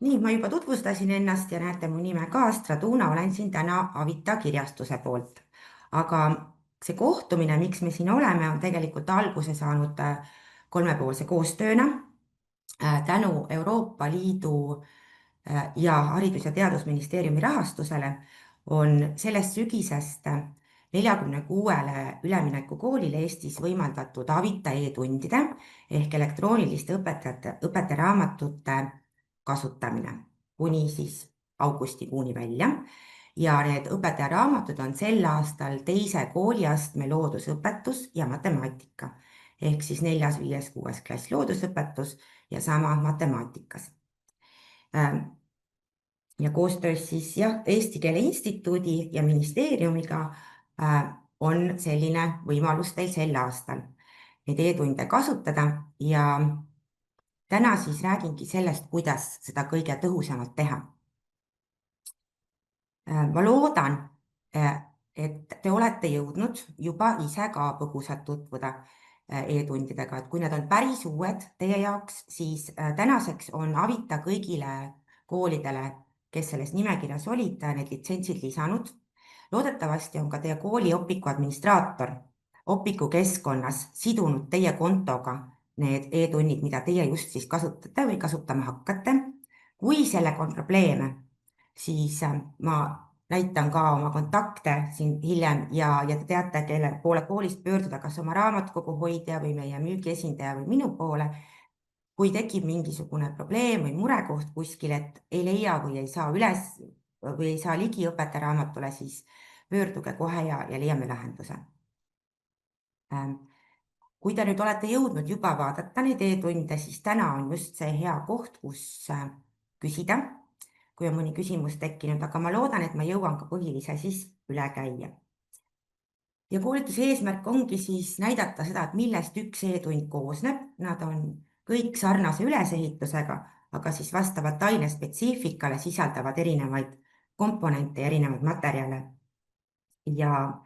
Nii, ma juba tutvustasin ennast ja näete mu nime ka, Straduuna, olen siin täna Avita kirjastuse poolt. Aga see kohtumine, miks me siin oleme, on tegelikult alguse saanud kolmepoolse koostööna tänu Euroopa Liidu ja Haridus- ja Teadusministeeriumi rahastusele on sellest sügisest 46-le üleminekukoolile Eestis võimaldatud Avita e-tundide ehk elektrooniliste õpetajaraamatute kasutamine kuni siis augustikuuni välja. Ja need õpetajaraamatud on sel aastal teise kooliastme loodusõpetus ja matemaatika ehk siis 4., 5., 6. klass loodusõpetus ja sama matemaatikas. Ja koostöös siis Eesti Keele Instituudi ja ministeeriumiga on selline võimalus teil sel aastal neid e-tunde kasutada ja täna siis räägingi sellest, kuidas seda kõige tõhusamalt teha. Ma loodan, et te olete jõudnud juba ise ka põgusalt tutvuda e-tundidega, et kui need on päris uued teie jaoks, siis tänaseks on Avita kõigile koolidele, kes selles nimekirjas olid, need litsentsid lisanud. Loodetavasti on ka teie kooli opiku administraator opiku keskkonnas sidunud teie kontoga need e-tunnid, mida teie just siis kasutate või kasutama hakkate. Kui sellega on probleeme, siis ma näitan ka oma kontakte siin hiljem ja te teate, kelle poole koolist pöörduda, kas oma raamatukogu hoidja või meie müügiesindaja või minu poole. Kui tekib mingisugune probleem või murekoht kuskil, et ei leia või ei saa üles või ei saa ligi õpetajaraamatule, siis pöörduge kohe ja leiame lahenduse. Kui te nüüd olete jõudnud juba vaadata neid e-tunde, siis täna on just see hea koht, kus küsida, kui on mõni küsimus tekkinud, aga ma loodan, et ma jõuan ka põhilise siis üle käia. Ja koolituse eesmärk ongi siis näidata seda, et millest üks e-tund koosneb. Nad on kõik sarnase ülesehitusega, aga siis vastavalt ainespetsiifikale sisaldavad erinevaid komponente ja erinevaid materjale. Ja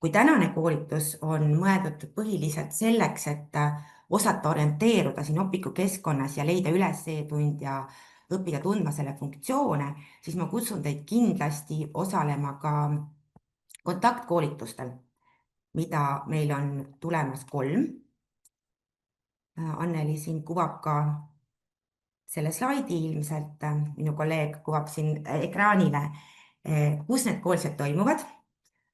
kui tänane koolitus on mõeldud põhiliselt selleks, et osata orienteeruda siin opiku keskkonnas ja leida üles e-tund ja õppida tundma selle funktsioone, siis ma kutsun teid kindlasti osalema ka kontaktkoolitustel, mida meil on tulemas 3. Anneli siin kuvab ka selle slaidi ilmselt, minu kolleeg kuvab siin ekraanile, kus need koolitused toimuvad.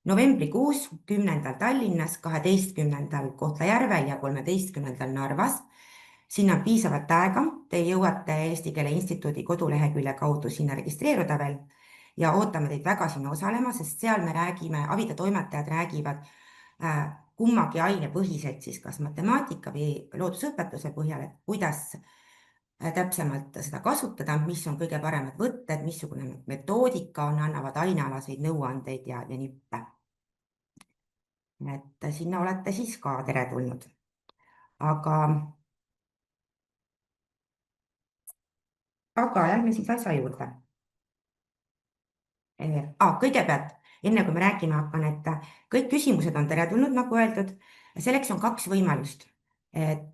Novembrikuus 10. Tallinnas, 12. Kohtla-Järvel ja 13. Narvas. Sinna on piisavalt aega, te jõuate Eesti Keele Instituudi kodulehekülje kaudu sinna registreeruda veel ja ootame teid väga sinna osalema, sest seal me räägime, Avita toimetajad räägivad kummagi aine põhiselt siis kas matemaatika või loodusõpetuse põhjal, et kuidas täpsemalt seda kasutada, mis on kõige paremad võtted, missugune metoodika on, annavad ainealaseid nõuandeid ja nippe. Et sinna olete siis ka teretulnud. Aga lähme siis asja juurde. Kõigepealt, enne kui me rääkima hakkan, et kõik küsimused on teretulnud, nagu öeldud. Selleks on 2 võimalust. Et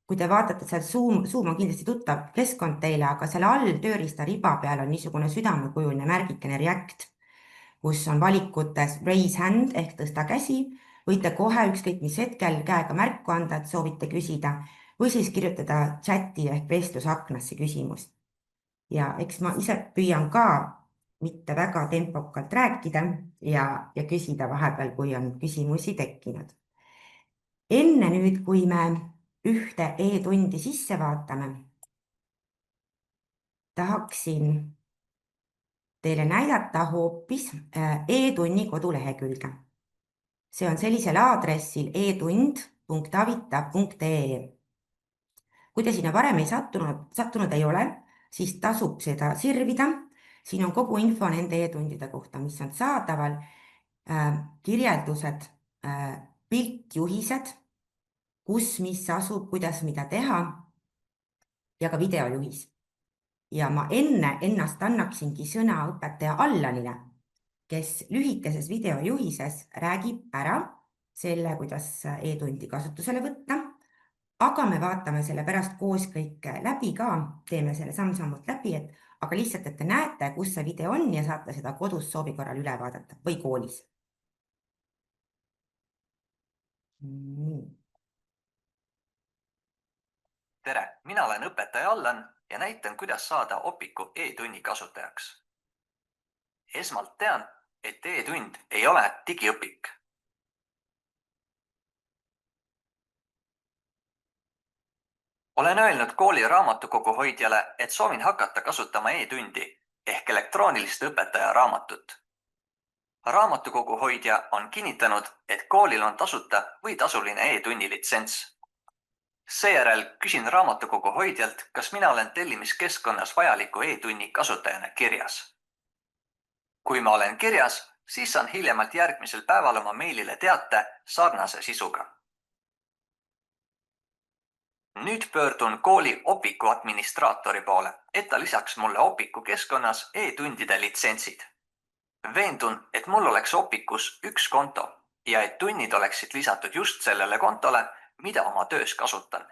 kui te vaatate seal Zoom on kindlasti tuttav keskkond teile, aga selle all tööriista riba peal on niisugune südamekujuline märgikene React, kus on valikutes raise hand ehk tõsta käsi. Võite kohe ükskõik mis hetkel käega märku anda, et soovite küsida või siis kirjutada chati ehk vestlusaknasse küsimust. Ja eks ma ise püüan ka mitte väga tempokalt rääkida ja küsida vahepeal, kui on küsimusi tekkinud. Enne nüüd, kui me ühte e-tundi sisse vaatame, tahaksin teile näidata hoopis e-tunni kodulehekülge. See on sellisel aadressil etund.avita.ee. Kui te sinna varem ei sattunud ei ole, siis tasub seda sirvida. Siin on kogu info nende e-tundide kohta, mis on saadaval, kirjeldused, piltjuhised, kus mis asub, kuidas mida teha ja ka videojuhis. Ja ma enne ennast annaksingi sõna õpetaja Allanile, kes lühikeses videojuhises räägib ära selle, kuidas e-tundi kasutusele võtta, aga me vaatame selle pärast koos kõik läbi ka, teeme selle samm-sammult läbi, aga lihtsalt, et te näete, kus see video on ja saate seda kodus soovi korral üle vaadata või koolis. Nii. Tere, mina olen õpetaja Allan ja näitan, kuidas saada Opiku e-tunni kasutajaks. Esmalt tean, et e-tund ei ole digiõpik. Olen öelnud kooli raamatukogu hoidjale, et soovin hakata kasutama e-tundi ehk elektroonilist õpetaja raamatut. Raamatukogu hoidja on kinnitanud, et koolil on tasuta või tasuline e-tunni litsents. Seejärel küsin raamatukogu hoidjalt, kas mina olen tellimiskeskkonnas vajaliku e-tunni kasutajana kirjas. Kui ma olen kirjas, siis saan hiljemalt järgmisel päeval oma meilile teate sarnase sisuga. Nüüd pöördun kooli Opiku administraatori poole, et ta lisaks mulle Opiku keskkonnas e-tundide litsentsid. Veendun, et mul oleks Opikus üks konto ja et tunnid oleksid lisatud just sellele kontole, mida oma töös kasutan.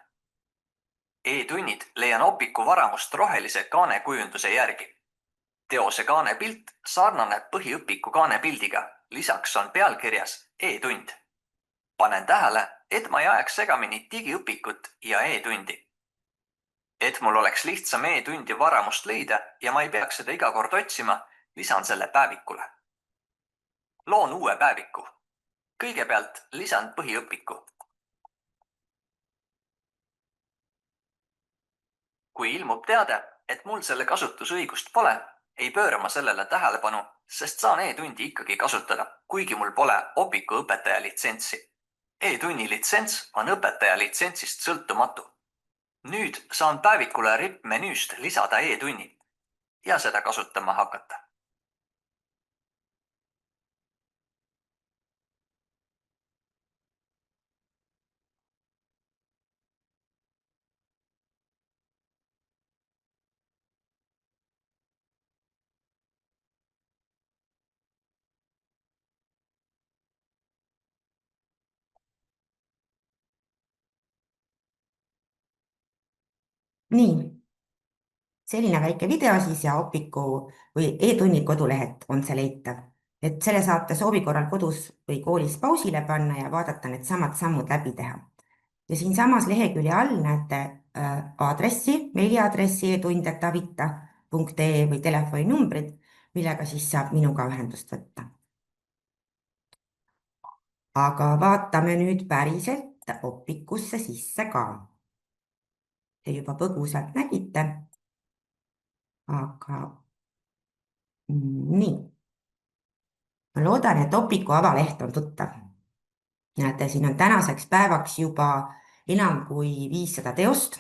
E-tunnid leian Opiku varamust rohelise kaanekujunduse järgi. Teose kaanepilt sarnaneb põhiõpiku kaanepildiga, lisaks on pealkirjas e-tund. Panen tähele, et ma ei ajaks segamini digiõpikut ja e-tundi. Et mul oleks lihtsam e-tundi varamust leida ja ma ei peaks seda iga kord otsima, lisan selle päevikule. Loon uue päeviku. Kõigepealt lisan põhiõpiku. Kui ilmub teade, et mul selle kasutusõigust pole, ei pööra ma sellele tähelepanu, sest saan e-tundi ikkagi kasutada, kuigi mul pole Opiku õpetaja litsentsi. E-tunni litsents on õpetaja litsentsist sõltumatu. Nüüd saan päevikule RIP menüüst lisada e-tunni ja seda kasutama hakata. Nii, selline väike video siis ja Opiku või e-tunni kodulehelt on see leitav. Et selle saate soovi korral kodus või koolis pausile panna ja vaadata need samad sammud läbi teha. Ja siinsamas lehekülje all näete aadressi, meiliaadressi etund@avita.ee või telefoninumbrid, millega siis saab minuga ühendust võtta. Aga vaatame nüüd päriselt Opikusse sisse ka. Te juba põgusalt nägite, aga nii. Ma loodan, et Opiku avaleht on tuttav. Näete, siin on tänaseks päevaks juba enam kui 500 teost,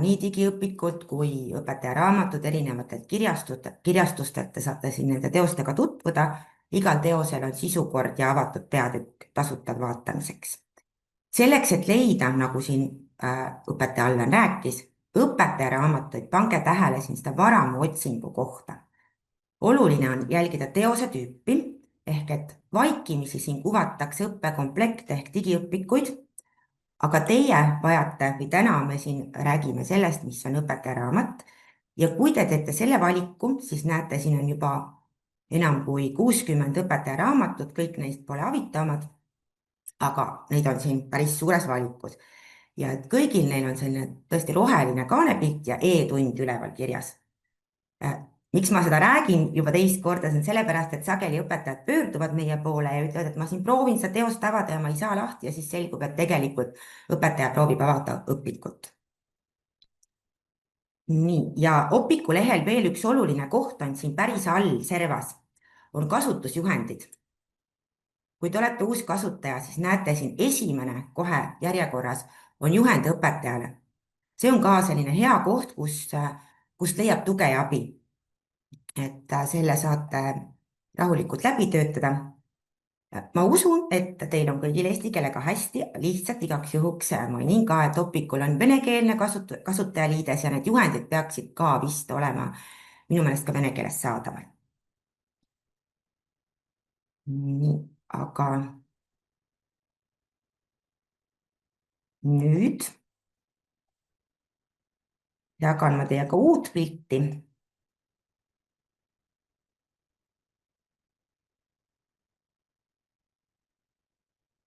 nii digiõpikud kui õpetaja raamatud erinevatelt kirjastustelt, te saate siin nende teostega tutvuda. Igal teosel on sisukord ja avatud peatükk tasuta vaatamiseks. Selleks, et leida, nagu siin õpetaja Allan rääkis, õpetaja raamatuid, pange tähele siin seda varamu otsingu kohta. Oluline on jälgida teose tüüpi, ehk et vaikimisi siin kuvatakse õppekomplekte ehk digiõpikuid, aga teie vajate või täna me siin räägime sellest, mis on õpetaja raamat. Ja kui te teete selle valiku, siis näete, siin on juba enam kui 60 õpetaja raamatut, kõik neist pole Avita omad, aga neid on siin päris suures valikus. Ja et kõigil neil on selline tõesti roheline kaanepilt ja e-tund üleval kirjas. Miks ma seda räägin juba teist korda, see on sellepärast, et sageli õpetajad pöörduvad meie poole ja ütlevad, et ma siin proovin seda teost avada ja ma ei saa lahti ja siis selgub, et tegelikult õpetaja proovib avada õpikut. Nii, ja Opiku lehel veel üks oluline koht on siin päris all servas, on kasutusjuhendid. Kui te olete uus kasutaja, siis näete siin esimene kohe järjekorras on juhend õpetajale. See on ka selline hea koht, kus leiab tuge ja abi. Et selle saate rahulikult läbi töötada. Ma usun, et teil on kõigil eesti keelega hästi, lihtsalt igaks juhuks mainin ka, et Opikul on venekeelne kasutajaliides ja need juhendid peaksid ka vist olema minu meelest ka vene keeles saadaval. Nii, aga nüüd jagan ma teiega uut pilti.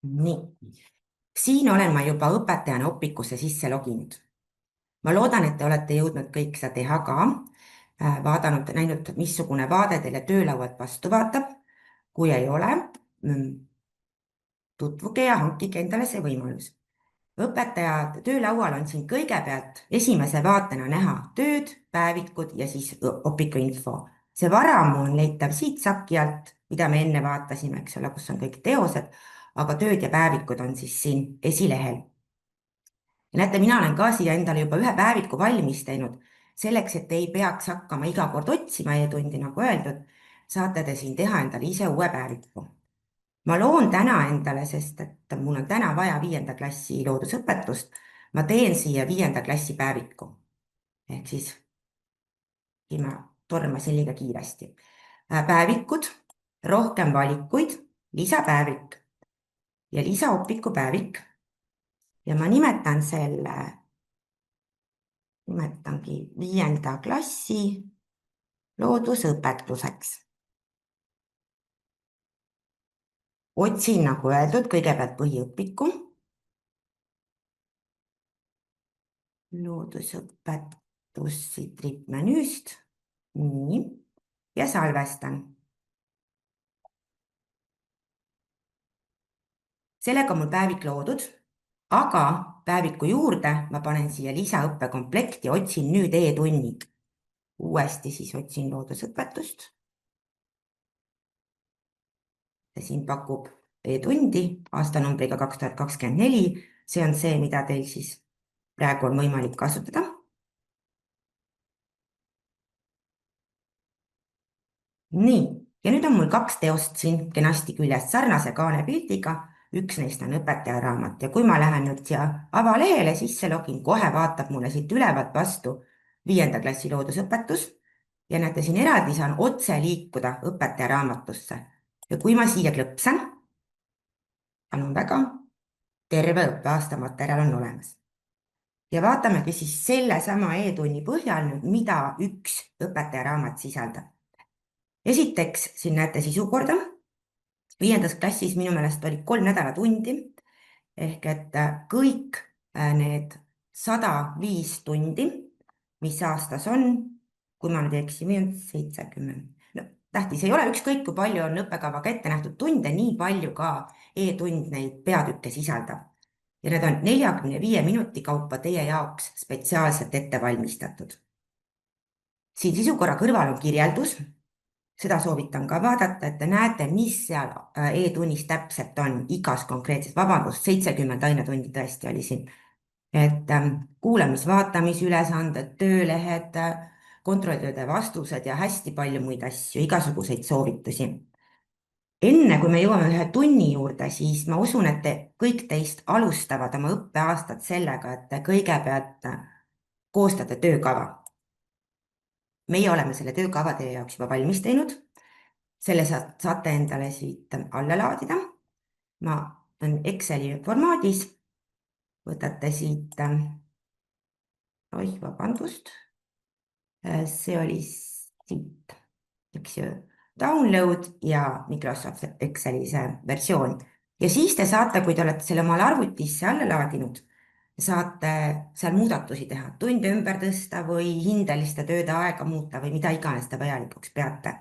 Nii, siin olen ma juba õpetajana Opikusse sisse loginud. Ma loodan, et te olete jõudnud kõik seda teha ka, vaadanud, näinud, missugune vaade teile töölaualt vastu vaatab. Kui ei ole, tutvuge ja hankige endale see võimalus. Õpetaja töölaual on siin kõigepealt esimese vaatena näha tööd, päevikud ja siis opiku info. See varamu on leitav siit saki alt, mida me enne vaatasime, eks ole, kus on kõik teosed, aga tööd ja päevikud on siis siin esilehel. Ja näete, mina olen ka siia endale juba ühe päeviku valmis teinud, selleks, et ei peaks hakkama iga kord otsima e-tundi, nagu öeldud, saate te siin teha endale ise uue päeviku. Ma loon täna endale, sest et mul on täna vaja 5. klassi loodusõpetust, ma teen siia 5. klassi päeviku. Ehk siis ma tormasin liiga kiiresti. Päevikud, rohkem valikuid, lisapäevik ja lisaopiku päevik. Ja ma nimetan selle, nimetangi 5. klassi loodusõpetuseks. Otsin, nagu öeldud, kõigepealt põhiõpiku. Loodusõpetus siit rippmenüüst. Nii. Ja salvestan. Sellega on mul päevik loodud, aga päeviku juurde ma panen siia lisaõppekomplekti ja otsin nüüd e-tunnid. Uuesti siis otsin loodusõpetust. Siin pakub e-tundi aastanumbriga 2024. See on see, mida teil siis praegu on võimalik kasutada. Nii, ja nüüd on mul 2 teost siin kenasti küljest sarnase kaanepildiga. Üks neist on õpetaja raamat ja kui ma lähen nüüd siia avalehele sisse login, kohe vaatab mulle siit ülevalt vastu 5. klassi loodusõpetus ja näete, siin eraldi saan otse liikuda õpetaja raamatusse. Ja kui ma siia klõpsan, palun väga, terve õppeaasta materjal on olemas. Ja vaatamegi siis selle sama e-tunni põhjal nüüd, mida üks õpetaja raamat sisaldab. Esiteks, siin näete sisukorda. 5. klassis minu meelest oli 3 nädalatundi, ehk et kõik need 105 tundi, mis aastas on, kui ma nüüd eksin, 70. No, tähtis ei ole, ükskõik kui palju on õppekavaga ette nähtud tunde, nii palju ka e-tund neid peatükke sisaldab. Ja need on 45 minuti kaupa teie jaoks spetsiaalselt ette valmistatud. Siin sisukorra kõrval on kirjeldus. Seda soovitan ka vaadata, et te näete, mis seal e-tunnis täpselt on igas konkreetses, vabandust, 70 ainetundi tõesti oli siin. Et kuulamis-vaatamisülesanded, töölehed, kontrolltööde vastused ja hästi palju muid asju, igasuguseid soovitusi. Enne kui me jõuame ühe tunni juurde, siis ma usun, et kõik teist alustavad oma õppeaastat sellega, et te kõigepealt koostate töökava. Meie oleme selle töökava teie jaoks juba valmis teinud. Selle saate endale siit alla laadida. Ma olen Exceli formaadis. Võtate siit, vabandust, see oli siit, eks ju, download ja Microsoft Exceli see versioon. Ja siis te saate, kui te olete selle omale arvutisse alla laadinud, saate seal muudatusi teha, tunde ümber tõsta või hindeliste tööde aega muuta või mida iganes te vajalikuks peate.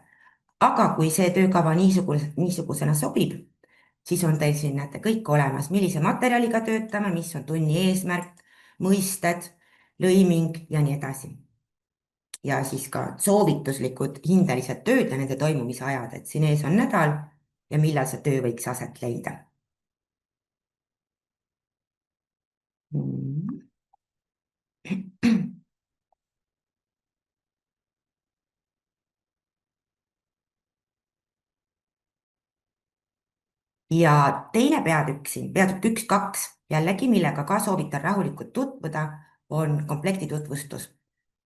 Aga kui see töökava niisugusena sobib, siis on teil siin näete kõik olemas, millise materjaliga töötame, mis on tunni eesmärk, mõisted, lõiming ja nii edasi. Ja siis ka soovituslikud hindelised tööd ja nende toimumise ajad, et siin ees on nädal ja millal see töö võiks aset leida. Ja teine peatükk siin, peatükk 1-2, jällegi, millega ka soovitan rahulikult tutvuda, on komplekti tutvustus.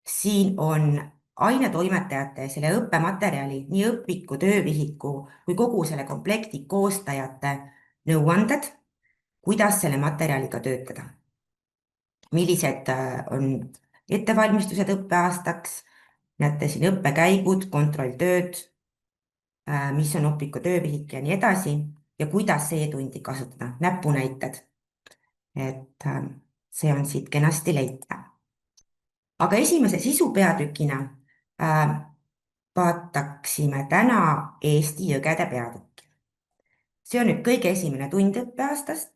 Siin on ainetoimetajate ja selle õppematerjali, nii õpiku, töövihiku kui kogu selle komplekti koostajate nõuanded, kuidas selle materjaliga töötada. Millised on ettevalmistused õppeaastaks, näete siin õppekäigud, kontrolltööd, mis on Opiku töövihik ja nii edasi ja kuidas e-tundi kasutada, näpunäited. Et see on siit kenasti leitav. Aga esimese sisupeatükina vaataksime täna Eesti jõgede peatükki. See on nüüd kõige esimene tund õppeaastast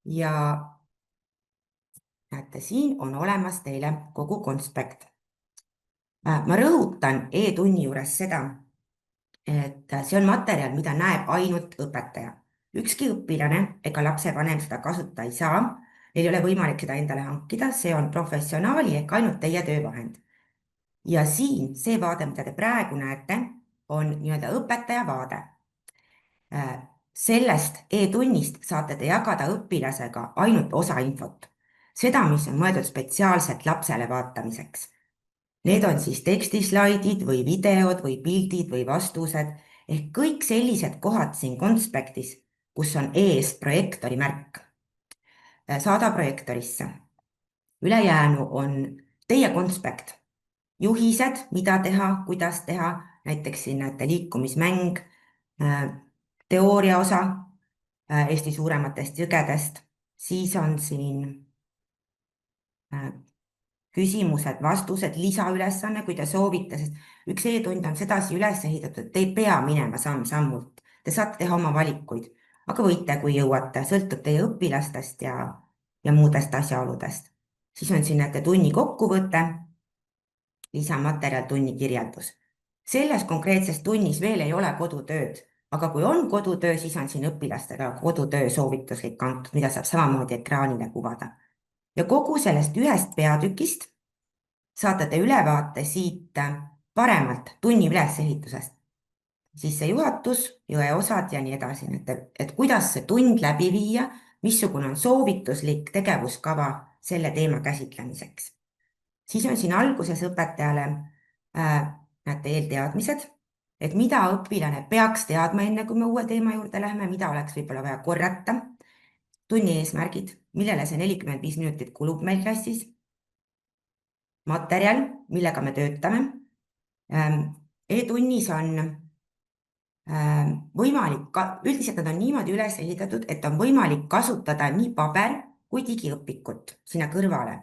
ja näete, siin on olemas teile kogu konspekt. Ma rõhutan e-tunni juures seda, et see on materjal, mida näeb ainult õpetaja. Ükski õpilane ega lapsevanem seda kasutada ei saa, neil ei ole võimalik seda endale hankida, see on professionaali ehk ainult teie töövahend. Ja siin see vaade, mida te praegu näete, on nii-öelda õpetaja vaade. Sellest e-tunnist saate te jagada õpilasega ainult osa infot. Seda, mis on mõeldud spetsiaalselt lapsele vaatamiseks. Need on siis tekstislaidid või videod või pildid või vastused ehk kõik sellised kohad siin konspektis, kus on ees projektori märk. Saada projektorisse. Ülejäänu on teie konspekt. Juhised, mida teha, kuidas teha, näiteks siin näete liikumismäng, teooria osa Eesti suurematest jõgedest, siis on siin küsimused, vastused, lisaülesanne, kui te soovite, sest üks e-tund on sedasi üles ehitatud, et te ei pea minema samm-sammult. Te saate teha oma valikuid, aga võite, kui jõuate, sõltub teie õpilastest ja muudest asjaoludest. Siis on siin näete tunni kokkuvõte, lisamaterjal, tunni kirjeldus. Selles konkreetses tunnis veel ei ole kodutööd, aga kui on kodutöö, siis on siin õpilastega kodutöö soovituslik antud, mida saab samamoodi ekraanile kuvada. Ja kogu sellest ühest peatükist saate te ülevaate siit paremalt tunni ülesehitusest. Sissejuhatus, jõeosad ja nii edasi, et kuidas see tund läbi viia, missugune on soovituslik tegevuskava selle teema käsitlemiseks. Siis on siin alguses õpetajale näete eelteadmised, et mida õpilane peaks teadma enne, kui me uue teema juurde lähme, mida oleks võib-olla vaja korrata, tunni eesmärgid, millele see 45 minutit kulub meil klassis, materjal, millega me töötame. E-tunnis on võimalik, üldiselt nad on niimoodi üles ehitatud, et on võimalik kasutada nii paber kui digiõpikut sinna kõrvale.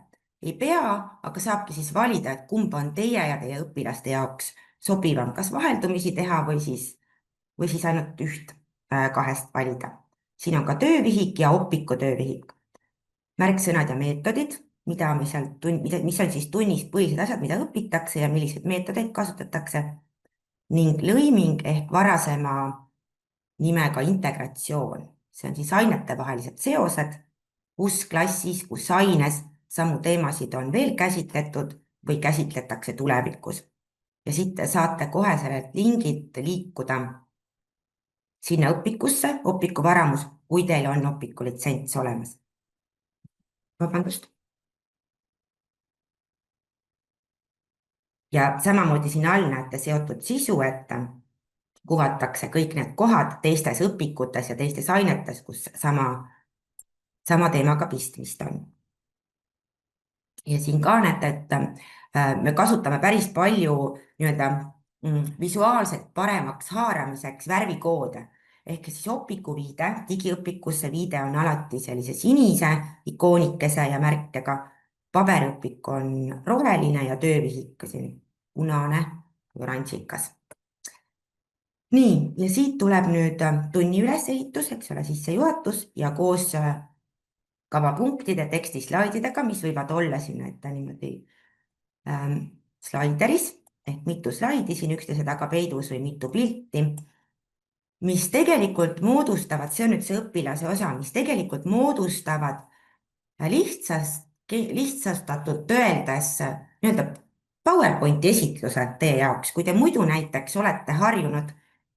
Ei pea, aga saabki siis valida, et kumb on teie ja teie õpilaste jaoks sobivam, kas vaheldumisi teha või siis ainult üht kahest valida. Siin on ka töövihik ja Opiku töövihik. Märksõnad ja meetodid, mis on siis tunnis põhilised asjad, mida õpitakse ja milliseid meetodeid kasutatakse. Ning lõiming ehk varasema nimega integratsioon. See on siis ainetevahelised seosed, kus klassis, kus aines samu teemasid on veel käsitletud või käsitletakse tulevikus. Ja siit saate kohe sellelt lingilt liikuda sinna õpikusse, Opiku varamus, kui teil on Opiku litsents olemas. Vabandust. Ja samamoodi siin all näete seotud sisu, et kuvatakse kõik need kohad teistes õpikutes ja teistes ainetes, kus sama teemaga pistmist on. Ja siin ka näete, et me kasutame päris palju visuaalselt paremaks haaramiseks värvikoode. Ehk siis Opiku viide, digiõpikusse viide on alati sellise sinise ikoonikese ja märkega. Paberõpik on roheline ja töövihik punane, oranžikas. Nii, ja siit tuleb nüüd tunni ülesehitus, eks ole, sissejuhatus ja koos kavapunktide tekstislaididega, mis võivad olla siin niimoodi slaideris ehk mitu slaidi siin üksteise taga peidus või mitu pilti, mis tegelikult moodustavad, see on nüüd see õpilase osa, mis tegelikult moodustavad lihtsastatult öeldes nii-öelda PowerPointi esitluse teie jaoks. Kui te muidu näiteks olete harjunud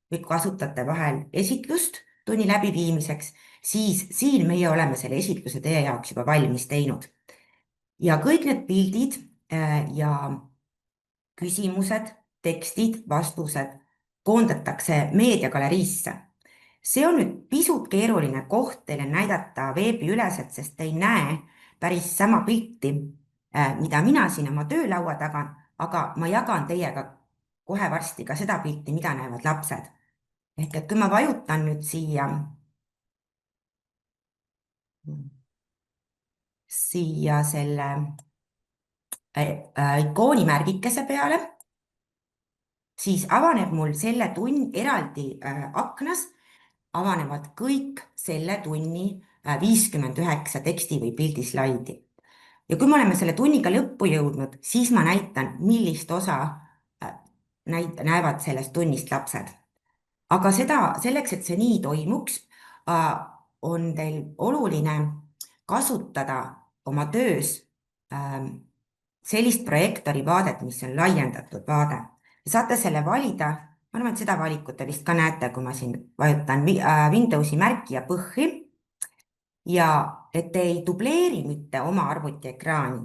või kasutate vahel esitlust tunni läbiviimiseks, siis siin meie oleme selle esitluse teie jaoks juba valmis teinud. Ja kõik need pildid ja küsimused, tekstid, vastused koondatakse meediagaleriisse. See on nüüd pisut keeruline koht teile näidata veebiüleselt, sest te ei näe päris sama pilti mida mina siin oma töölaua taga, aga ma jagan teiega kohe varsti ka seda pilti, mida näevad lapsed. Ehk et kui ma vajutan nüüd siia selle ikooni märgikese peale, siis avaneb mul selle eraldi aknas, avanevad kõik selle tunni 59 teksti või pildislaidi. Ja kui me oleme selle tunniga lõppu jõudnud, siis ma näitan, millist osa näevad sellest tunnist lapsed. Aga selleks, et see nii toimuks, on teil oluline kasutada oma töös sellist projektori vaadet, mis on laiendatud vaade. Saate selle valida, ma arvan, et seda valikut te vist ka näete, kui ma siin vajutan Windowsi märki ja põhhi, ja et te ei dubleeri mitte oma arvutiekraani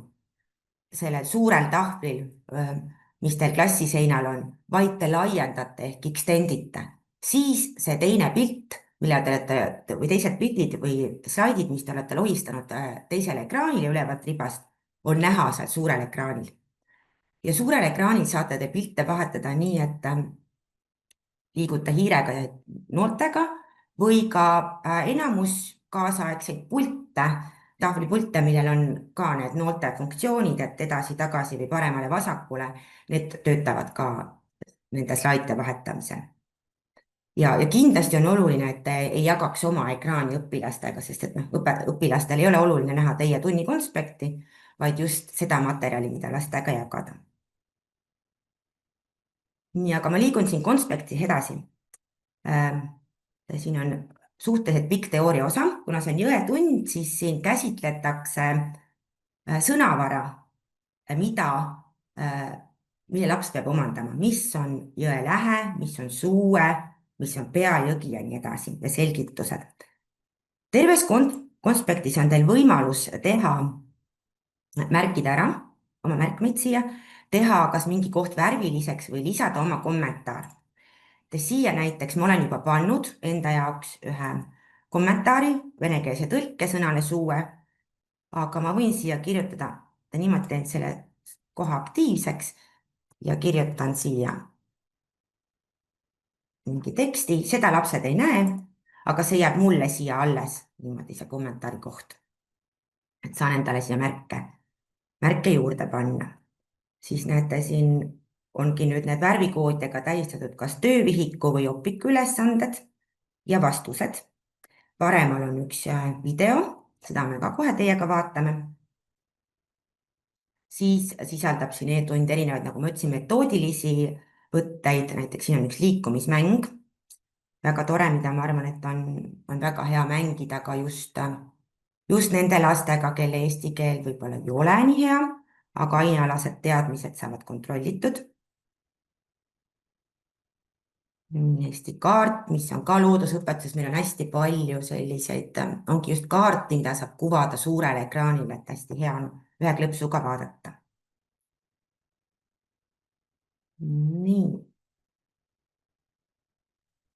sellel suurel tahvlil, mis teil klassiseinal on, vaid te laiendate ehk extendite. Siis see teine pilt, mille te olete, või teised pildid või slaidid, mis te olete lohistanud teisele ekraanile ülevalt ribast, on näha seal suurel ekraanil. Ja suurel ekraanil saate te pilte vahetada nii, et liiguta hiirega ja nooltega või ka enamus kaasaegseid pilte, tahvlipilte, millel on ka need noolte funktsioonid, et edasi-tagasi või paremale-vasakule, need töötavad ka nende slaide vahetamisel. Ja kindlasti on oluline, et te ei jagaks oma ekraani õpilastega, sest et õpilastel ei ole oluline näha teie tunni konspekti, vaid just seda materjali, mida lastega jagada. Nii, aga ma liigun siin konspektis edasi. Siin on suhteliselt pikk teooria osa, kuna see on jõetund, siis siin käsitletakse sõnavara, mille laps peab omandama, mis on jõelähe, mis on suue, mis on peajõgi ja nii edasi ja selgitused. Terves konspektis on teil võimalus märkida ära oma märkmeid siia, teha kas mingi koht värviliseks või lisada oma kommentaar. Siia näiteks ma olen juba pannud enda jaoks ühe kommentaari venekeelse tõlke sõnale suue, aga ma võin siia kirjutada, niimoodi teen selle koha aktiivseks ja kirjutan siia mingi teksti, seda lapsed ei näe, aga see jääb mulle siia alles, niimoodi see kommentaari koht. Et saan endale siia märke juurde panna. Siis näete, siin ongi nüüd need värvikoodidega tähistatud kas töövihiku või opiku ülesanded ja vastused. Paremal on üks video, seda me ka kohe teiega vaatame. Siis sisaldab siin e-tund erinevaid, nagu ma ütlesin, metoodilisi võtteid, näiteks siin on üks liikumismäng, väga tore, mida ma arvan, et on väga hea mängida ka just nende lastega, kelle eesti keel võib-olla ei ole nii hea, aga ainealased teadmised saavad kontrollitud. Eesti kaart, mis on ka loodusõpetuses, meil on hästi palju selliseid, ongi just kaarti, mida saab kuvada suurele ekraanile, et hästi hea on ühe klõpsuga vaadata. Nii.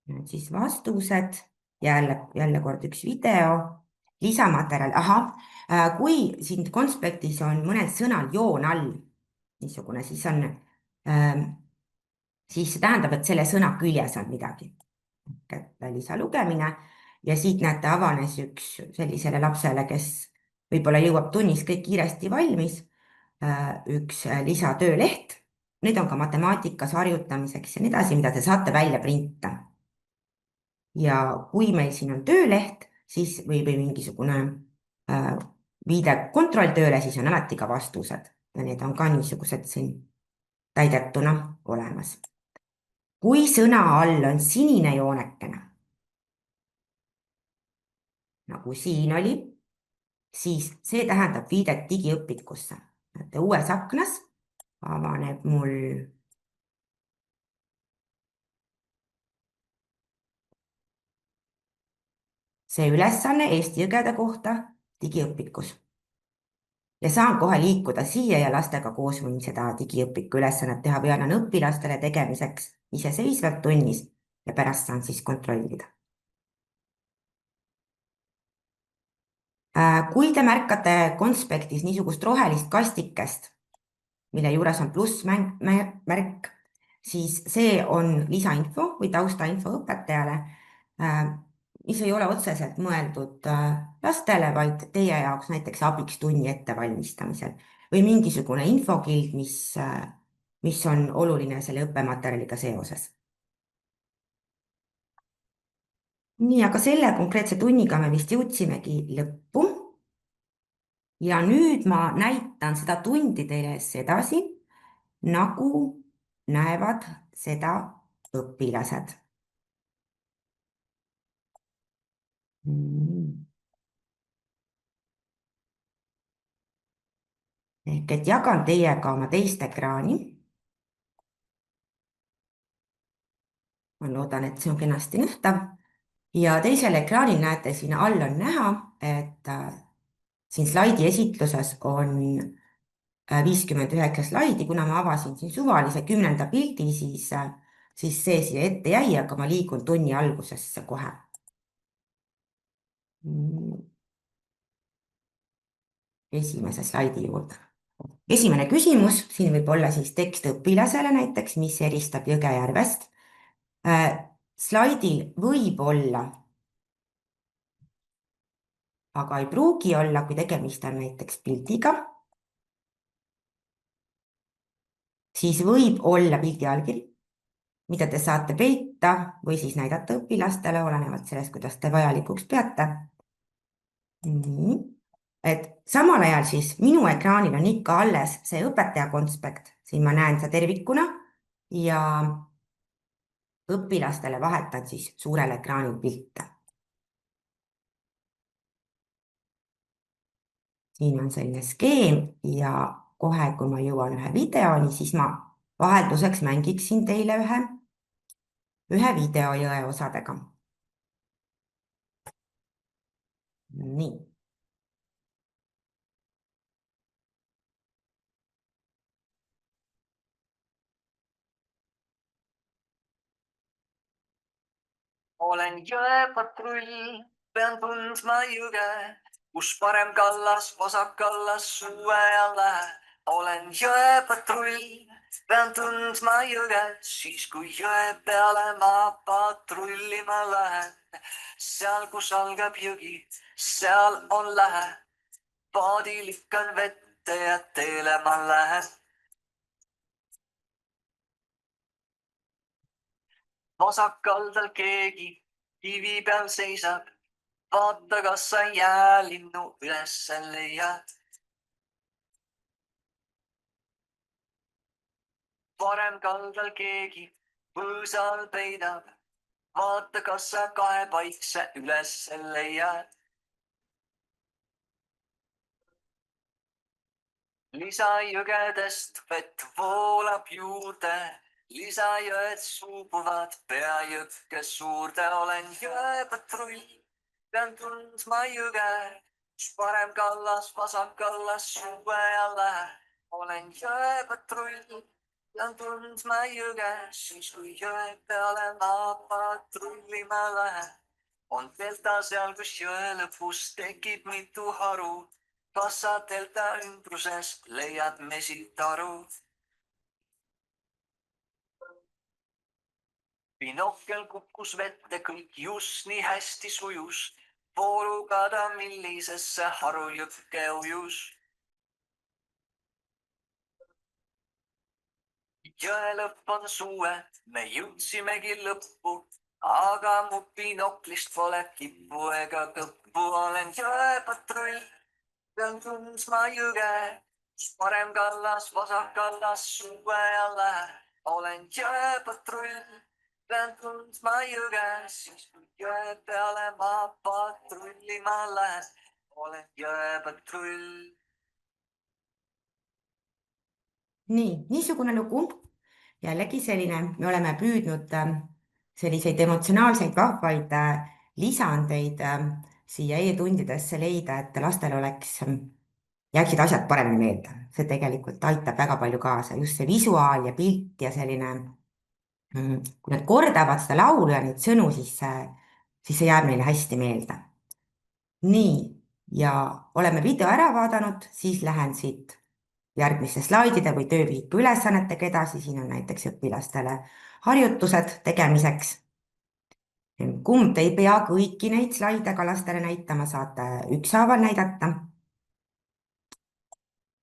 Nüüd siis vastused, jälle kord üks video, lisamaterjal, kui siin konspektis on mõnel sõnal joon all, niisugune, siis see tähendab, et selle sõna küljes on midagi. Lisalugemine ja siit näete, avanes üks sellisele lapsele, kes võib-olla jõuab tunnis kõik kiiresti valmis, üks lisatööleht. Need on ka matemaatikas harjutamiseks ja nii edasi, mida te saate välja printa. Ja kui meil siin on tööleht, siis või mingisugune viide kontrolltööle, siis on alati ka vastused ja need on ka niisugused siin täidetuna olemas. Kui sõna all on sinine joonekene, nagu siin oli, siis see tähendab viidet digiõpikusse. Uues aknas avaneb mul see ülesanne Eesti jõgede kohta digiõpikus. Ja saan kohe liikuda siia ja lastega koos võin seda digiõpiku ülesannet teha või annan õpilastele tegemiseks iseseisvalt tunnis ja pärast saan siis kontrollida. Kui te märkate konspektis niisugust rohelist kastikest, mille juures on plussmärk, siis see on lisainfo või taustainfo õpetajale, mis ei ole otseselt mõeldud lastele, vaid teie jaoks näiteks abiks tunni ettevalmistamisel või mingisugune infokild, mis on oluline selle õppematerjaliga seoses. nii, aga selle konkreetse tunniga me vist jõudsimegi lõppu. ja nüüd ma näitan seda tundi teile edasi, nagu näevad seda õpilased. ehk et jagan teiega oma teist ekraani. ma loodan, et see on kenasti nähtav. ja teisel ekraanil näete, siin all on näha, et siin slaidi esitluses on 59 slaidi, kuna ma avasin siin suvalise 10. pildi, siis see siia ette jäi, aga ma liigun tunni algusesse kohe. esimese slaidi juurde. esimene küsimus, siin võib olla siis tekst õpilasele näiteks, mis eristab Jõgejärvest. Slaidil võib olla, aga ei pruugi olla, kui tegemist on näiteks pildiga, siis võib olla pildi allkiri, mida te saate peita või siis näidata õpilastele, olenevalt sellest, kuidas te vajalikuks peate. nii, et samal ajal siis minu ekraanil on ikka alles see õpetaja konspekt, siin ma näen seda tervikuna ja õpilastele vahetan siis suurel ekraanil pilte. siin on selline skeem ja kohe, kui ma jõuan ühe videoni, siis ma vahelduseks mängiksin teile ühe video jõe osadega. nii. olen jõepatrull, pean tundma jõge, kus parem kallas, vasak kallas, suue alla. olen jõepatrull, pean tundma jõge, siis kui jõe peale ma patrullima lähen. seal, kus algab jõgi, seal on lähe. paadi lükkan vette ja teele ma lähen. vasakaldal keegi kivi peal seisab. vaata, kas sa jäälinnu ülesse leiad. paremkaldal keegi põõsal peidab. vaata, kas sa kahepaikse ülesse leiad. lisajõgedest vett voolab juurde. lisajõed suubuvad pea jõkke suurde. olen jõepatrull, pean tundma jõge, kus parem kallas, vasak kallas, suve alla. olen jõepatrull, pean tundma jõge, siis kui jõe peale ma patrullima lähen. on delta seal, kus jõe lõpus tekib mitu haru. kas sa delta ümbruses leiad mesitaru? Pinokkel kukkus vette, kõik just nii hästi sujus. vooluga ta millisesse harujõkke ujus. jõe lõpp on suue, me jõudsimegi lõppu, aga mu binoklist pole kippu ega kõppu. olen jõepatrull, pean tundma jõge, kus parem kallas, vasak kallas, suve alla. olen jõepatrull, pean tundma jõge, siis kui jõe peale ma patrullima lähen. olen jõepatrull. nii, niisugune lugu. jällegi selline, me oleme püüdnud selliseid emotsionaalseid vahvaid lisandeid siia e-tundidesse leida, et lastel jääksid asjad paremini meelde. see tegelikult aitab väga palju kaasa, just see visuaal ja pilt ja selline, kui nad kordavad seda laulu ja neid sõnu, siis see jääb neile hästi meelde. nii, ja oleme video ära vaadanud, siis lähen siit järgmiste slaidide või töövihiku ülesannetega edasi. Siin on näiteks õpilastele harjutused tegemiseks. Kumb te ei pea kõiki neid slaide ka lastele näitama, saate ükshaaval näidata.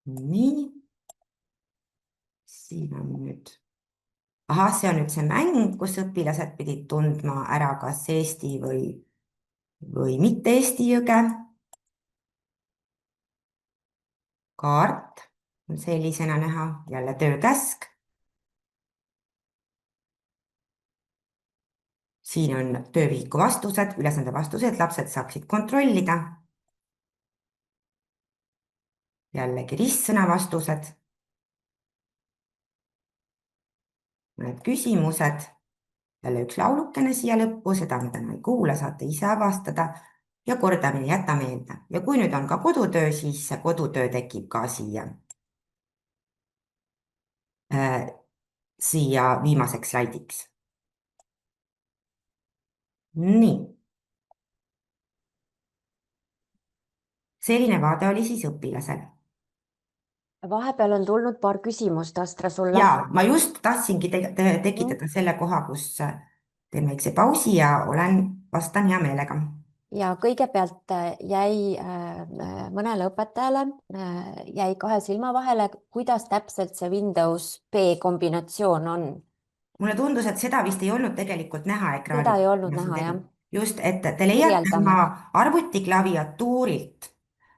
Nii, siin on nüüd, see on nüüd see mäng, kus õpilased pidid tundma ära kas Eesti või mitte Eesti jõge. Kaart on sellisena näha, jälle töökäsk. Siin on töövihiku vastused, ülesande vastused, lapsed saaksid kontrollida. Jällegi ristsõna vastused. Mõned küsimused. Jälle üks laulukene siia lõppu, seda mida ma ei kuula, saate ise avastada. Ja kordamine, jäta meelde. Ja kui nüüd on ka kodutöö, siis see kodutöö tekib ka siia viimaseks slaidiks. Nii. Selline vaade oli siis õpilasel. Vahepeal on tulnud paar küsimust, Astra, sulle. Ja, ma just tahtsingi tekitada selle koha, kus teen väikse pausi ja vastan hea meelega. Ja kõigepealt jäi mõnele õpetajale jäi kahe silma vahele, kuidas täpselt see Windows P kombinatsioon on. Mulle tundus, et seda vist ei olnud tegelikult näha ekraanil. Seda ei olnud näha, jah. Just, et te leiate oma arvuti klaviatuurilt.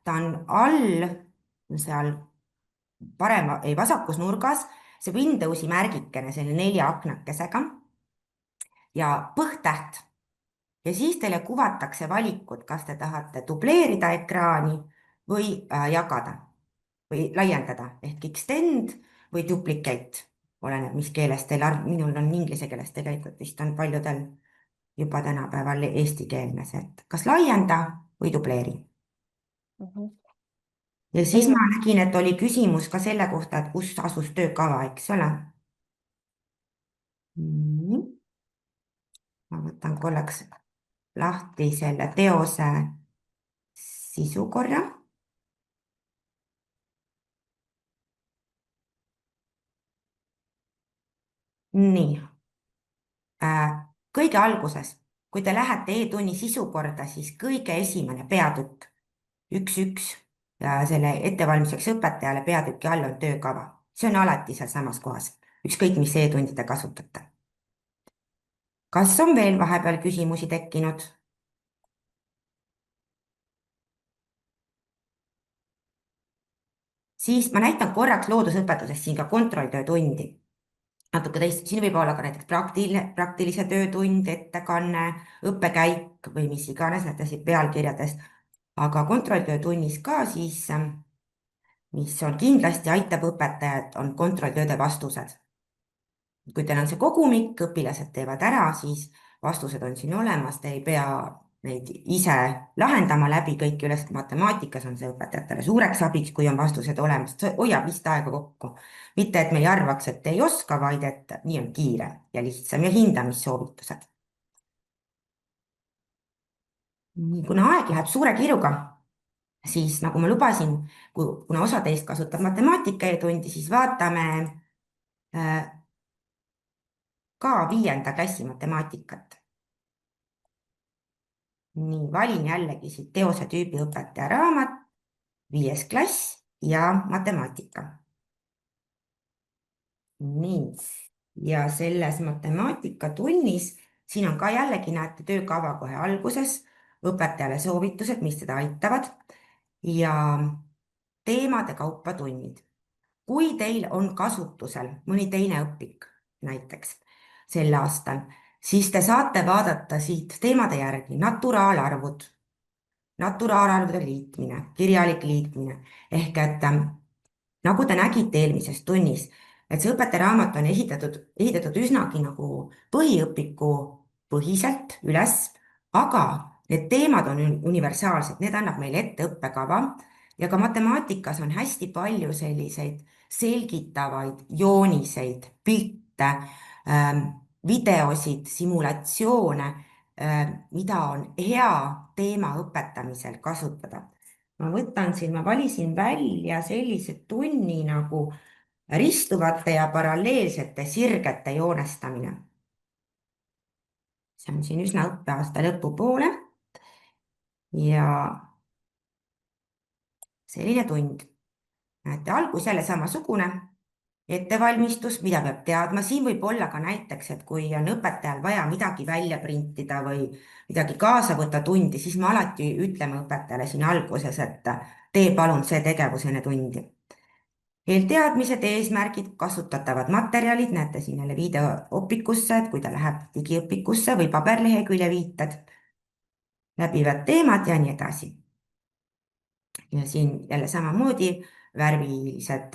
Ta on all seal vasakus nurgas, see Windowsi märgikene, selle 4 aknakesega ja põhtäht. Ja siis teile kuvatakse valikud, kas te tahate dubleerida ekraani või jagada või laiendada ehk extend või duplicate. Oleneb, mis keeles teil minul on inglise keeles, tegelikult vist on paljudel juba tänapäeval eestikeelne see, et kas laienda või dubleeri. Ja siis ma nägin, et oli küsimus ka selle kohta, et kus asus töökava, eks ole. Ma võtan korraks lahti selle teose sisukorra. Nii. Kõige alguses, kui te lähete e-tunni sisukorda, siis kõige esimene peatükk 1.1 ja selle ettevalmistuseks õpetajale peatüki all on töökava. See on alati seal samas kohas, ükskõik mis e-tundi te kasutate. Kas on veel vahepeal küsimusi tekkinud? Siis ma näitan korraks loodusõpetusest siin ka kontrolltöötundi. Natuke teist, siin võib olla ka näiteks praktilise töötund, ettekanne, õppekäik või mis iganes, näete siit pealkirjadest, aga kontrolltöötunnis ka siis, mis on kindlasti aitab õpetajat, on kontrolltööde vastused. Kui teil on see kogumik, õpilased teevad ära, siis vastused on siin olemas, te ei pea neid ise lahendama läbi kõiki üles, matemaatikas on see õpetajatele suureks abiks, kui on vastused olemas, hoiab vist aega kokku. Mitte, et me ei arvaks, et ei oska, vaid et nii on kiire ja lihtsam ja hindamissoovitused. Kuna aeg läheb suure kiiruga, siis nagu ma lubasin, kuna osa teist kasutab matemaatika e-tundi, siis vaatame ka 5. klassi matemaatikat. Nii, valin jällegi siit teose tüübi õpetaja raamat, 5. klass ja matemaatika. Nii, ja selles matemaatikatunnis, siin on ka jällegi näete töökava kohe alguses, õpetajale soovitused, mis teda aitavad ja teemade kaupa tunnid. Kui teil on kasutusel mõni teine õpik näiteks sel aastal, siis te saate vaadata siit teemade järgi naturaalarvud, naturaalarvude liitmine, kirjalik liitmine, ehk et nagu te nägite eelmises tunnis, et see õpetajaraamat on ehitatud üsnagi nagu põhiõpiku põhiselt üles, aga need teemad on universaalsed, need annab meile ette õppekava ja ka matemaatikas on hästi palju selliseid selgitavaid jooniseid, pilte, videosid, simulatsioone, mida on hea teema õpetamisel kasutada. ma valisin välja sellise tunni nagu ristuvate ja paralleelsete sirgete joonestamine. See on siin üsna õppeaasta lõpupoole ja selline tund. Näete, algus jälle samasugune ettevalmistus, mida peab teadma. Siin võib olla ka näiteks, et kui on õpetajal vaja midagi välja printida või midagi kaasa võtta tundi, siis me alati ütleme õpetajale siin alguses, et tee palun see tegevus enne tundi. Eelteadmised, eesmärgid, kasutatavad materjalid, näete siin jälle viide õpikusse, et kui ta läheb digiõpikusse või paberlehekülje viited, läbivad teemad ja nii edasi. Ja siin jälle samamoodi värvilised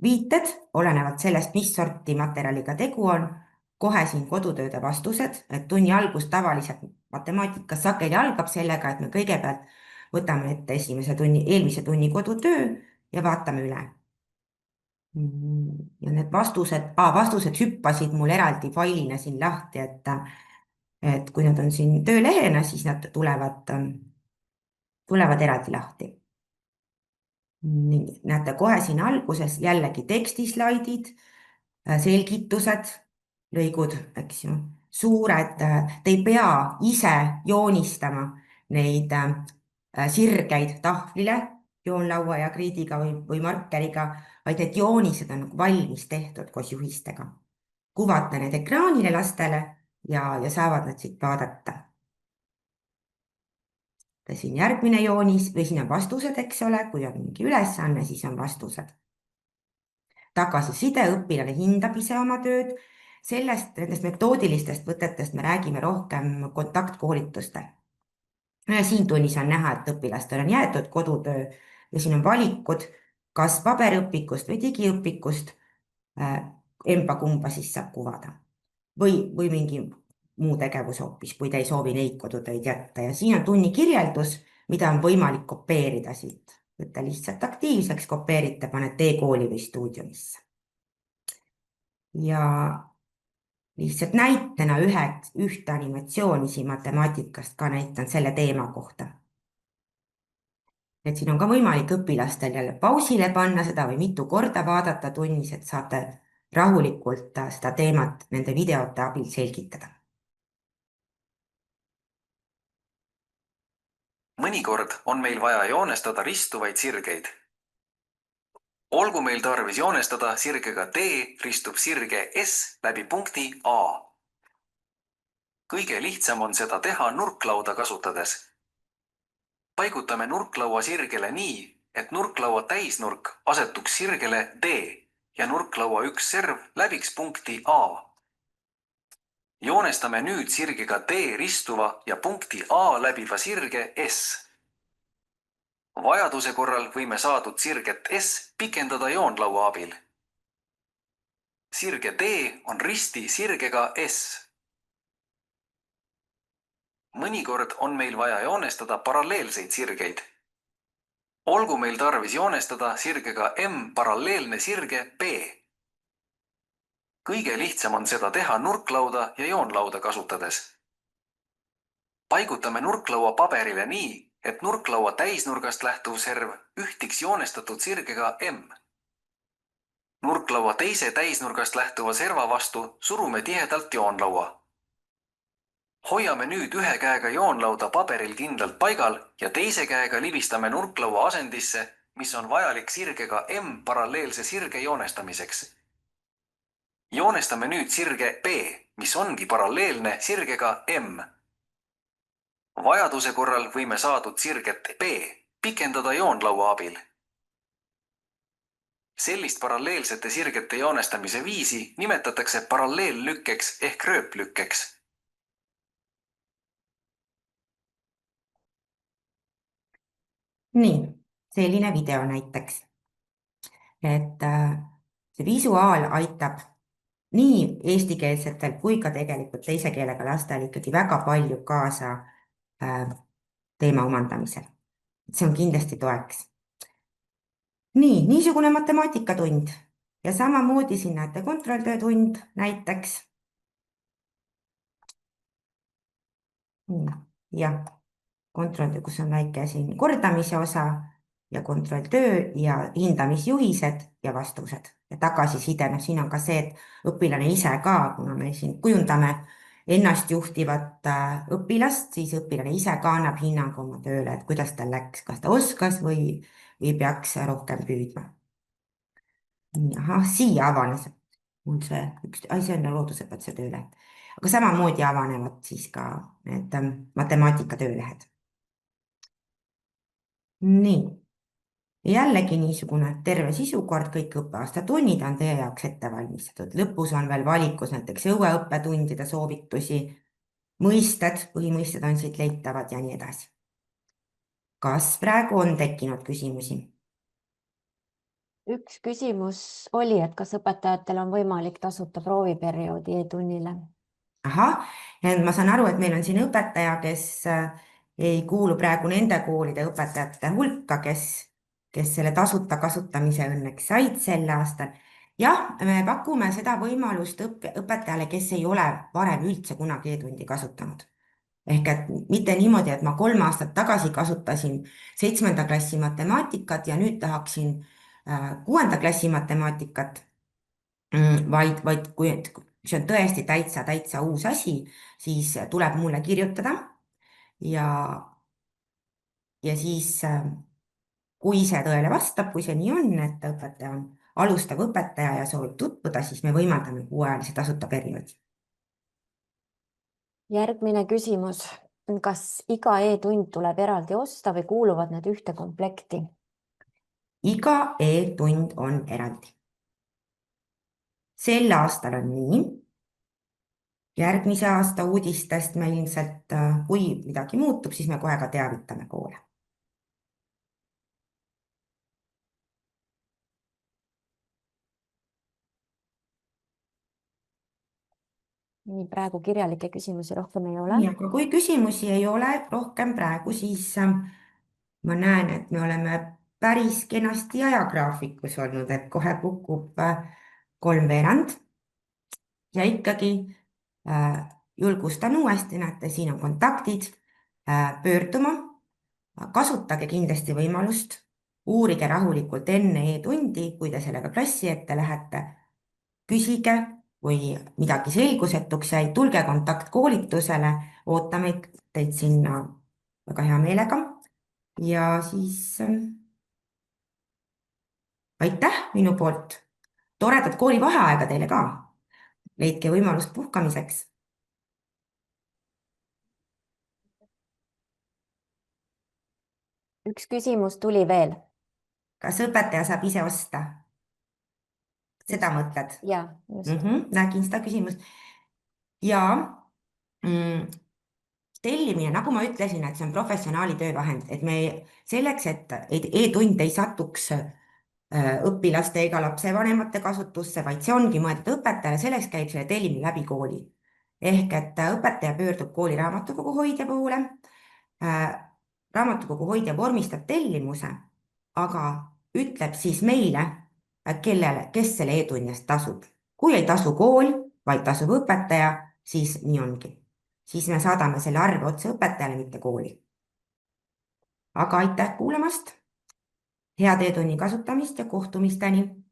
viited, olenevalt sellest, mis sorti materjaliga tegu on, kohe siin kodutööde vastused, et tunni algus tavaliselt matemaatikas sageli algab sellega, et me kõigepealt võtame ette eelmise tunni kodutöö ja vaatame üle. Ja need vastused hüppasid mul eraldi failina siin lahti, et kui nad on siin töölehena, siis nad tulevad eraldi lahti. Nii, näete kohe siin alguses jällegi tekstislaidid, selgitused, lõigud, eks ju, suured, te ei pea ise joonistama neid sirgeid tahvlile joonlaua ja kriidiga või markeriga, vaid need joonised on valmis tehtud koos juhistega. Kuvate need ekraanile lastele ja saavad nad siit vaadata. Siin järgmine joonis või siin on vastused, eks ole, kui on mingi ülesanne, siis on vastused. Tagasiside, õpilane hindab ise oma tööd. Nendest metoodilistest võtetest me räägime rohkem kontaktkoolitustel. Siin tunnis on näha, et õpilastel on jäetud kodutöö ja siin on valikud, kas paberiõpikust või digiõpikust, emba-kumba siis saab kuvada. Või mingi muu tegevus hoopis, kui te ei soovi neid kodutöid jätta. Ja siin on tunni kirjeldus, mida on võimalik kopeerida siit. Võtte lihtsalt aktiivseks, kopeerite, panete e-kooli või stuudiumisse. Ja lihtsalt näitena ühte animatsiooni siin matemaatikast ka näitan selle teema kohta. Et siin on ka võimalik õpilastel jälle pausile panna seda või mitu korda vaadata tunnis, et saate rahulikult seda teemat nende videote abil selgitada. Mõnikord on meil vaja joonestada ristuvaid sirgeid. Olgu meil tarvis joonestada sirgega D ristub sirge S läbi punkti A. Kõige lihtsam on seda teha nurklauda kasutades. Paigutame nurklaua sirgele nii, et nurklaua täisnurk asetuks sirgele D ja nurklaua üks serv läbiks punkti A. Joonestame nüüd sirgega D ristuva ja punkti A läbiva sirge S. Vajaduse korral võime saadud sirget S pikendada joonlaua abil. Sirge D on risti sirgega S. Mõnikord on meil vaja joonestada paralleelseid sirgeid. Olgu meil tarvis joonestada sirgega M paralleelne sirge B. Kõige lihtsam on seda teha nurklauda ja joonlauda kasutades. Paigutame nurklaua paberile nii, et nurklaua täisnurgast lähtuv serv ühtiks joonestatud sirgega M. Nurklaua teise täisnurgast lähtuva serva vastu surume tihedalt joonlaua. Hoiame nüüd ühe käega joonlauda paberil kindlalt paigal ja teise käega libistame nurklaua asendisse, mis on vajalik sirgega M paralleelse sirge joonestamiseks. Joonestame nüüd sirge B, mis ongi paralleelne sirgega M. Vajaduse korral võime saadud sirget B pikendada joonlaua abil. Sellist paralleelsete sirgete joonestamise viisi nimetatakse paralleellükkeks ehk rööplükkeks. Nii, selline video näiteks. Et see visuaal aitab nii eestikeelsetel kui ka tegelikult teise keelega lastel ikkagi väga palju kaasa teema omandamisel. See on kindlasti toeks. Nii, niisugune matemaatikatund ja samamoodi siin näete kontrolltöötund näiteks. Jah, kontroll, kus on väike siin kordamise osa ja kontrolltöö ja hindamisjuhised ja vastused ja tagasiside. Noh, siin on ka see, et õpilane ise ka, kuna me siin kujundame ennastjuhtivat õpilast, siis õpilane ise ka annab hinnangu oma tööle, et kuidas tal läks, kas ta oskas või peaks rohkem püüdma. Ahah, siia avanes mul see üks asi on loodusõpetuse töölehed, aga samamoodi avanevad siis ka need matemaatika töölehed. Nii, jällegi niisugune terve sisukord, kõik õppeaasta tunnid on teie jaoks ette valmistatud. Lõpus on veel valikus näiteks õueõppetundide soovitusi, mõisted, põhimõisted on siit leitavad ja nii edasi. Kas praegu on tekkinud küsimusi? Üks küsimus oli, et kas õpetajatel on võimalik tasuta prooviperioodi e-tunnile? Ahah, ma saan aru, et meil on siin õpetaja, kes ei kuulu praegu nende koolide õpetajate hulka, kes selle tasuta kasutamise õnneks said sel aastal. Jah, me pakume seda võimalust õpetajale, kes ei ole varem üldse kunagi e-tundi kasutanud. Ehk et mitte niimoodi, et ma 3 aastat tagasi kasutasin 7. klassi matemaatikat ja nüüd tahaksin 6. klassi matemaatikat, vaid kui see on tõesti täitsa uus asi, siis tuleb mulle kirjutada ja siis, kui see tõele vastab, kui see nii on, et õpetaja on alustav õpetaja ja soovib tutvuda, siis me võimaldame 6-ajalise tasuta perioodi. Järgmine küsimus. Kas iga e-tund tuleb eraldi osta või kuuluvad need ühte komplekti? Iga e-tund on eraldi. Sel aastal on nii. Järgmise aasta uudistest me ilmselt, kui midagi muutub, siis me kohe ka teavitame koole. Nii, praegu kirjalikke küsimusi rohkem ei ole. Nii, aga kui küsimusi ei ole rohkem praegu, siis ma näen, et me oleme päris kenasti ajagraafikus olnud, et kohe kukub 3:30. Ja ikkagi julgustan uuesti, näete, siin on kontaktid, pöörduma. Kasutage kindlasti võimalust, uurige rahulikult enne e-tundi, kui te sellega klassi ette lähete. Küsige, kui midagi selgusetuks jäi, tulge kontaktkoolitusele, ootame teid sinna väga hea meelega. Ja siis aitäh minu poolt. Toredat koolivaheaega teile ka. Leidke võimalust puhkamiseks. Üks küsimus tuli veel. Kas õpetaja saab ise osta? Seda mõtled? Ja, just. Nägin seda küsimust. Ja tellimine, nagu ma ütlesin, et see on professionaali töövahend, et me selleks, et e-tund ei satuks õpilaste ega lapsevanemate kasutusse, vaid see ongi mõeldud õpetajale, selleks käib selle tellimine läbi kooli. Ehk et õpetaja pöördub kooli raamatukogu hoidja poole, raamatukogu hoidja vormistab tellimuse, aga ütleb siis meile, kes selle e-tunni eest tasub. Kui ei tasu kool, vaid tasub õpetaja, siis nii ongi. Siis me saadame selle arve otse õpetajale, mitte kooli. Aga aitäh kuulamast! Head e-tunni kasutamist ja kohtumisteni!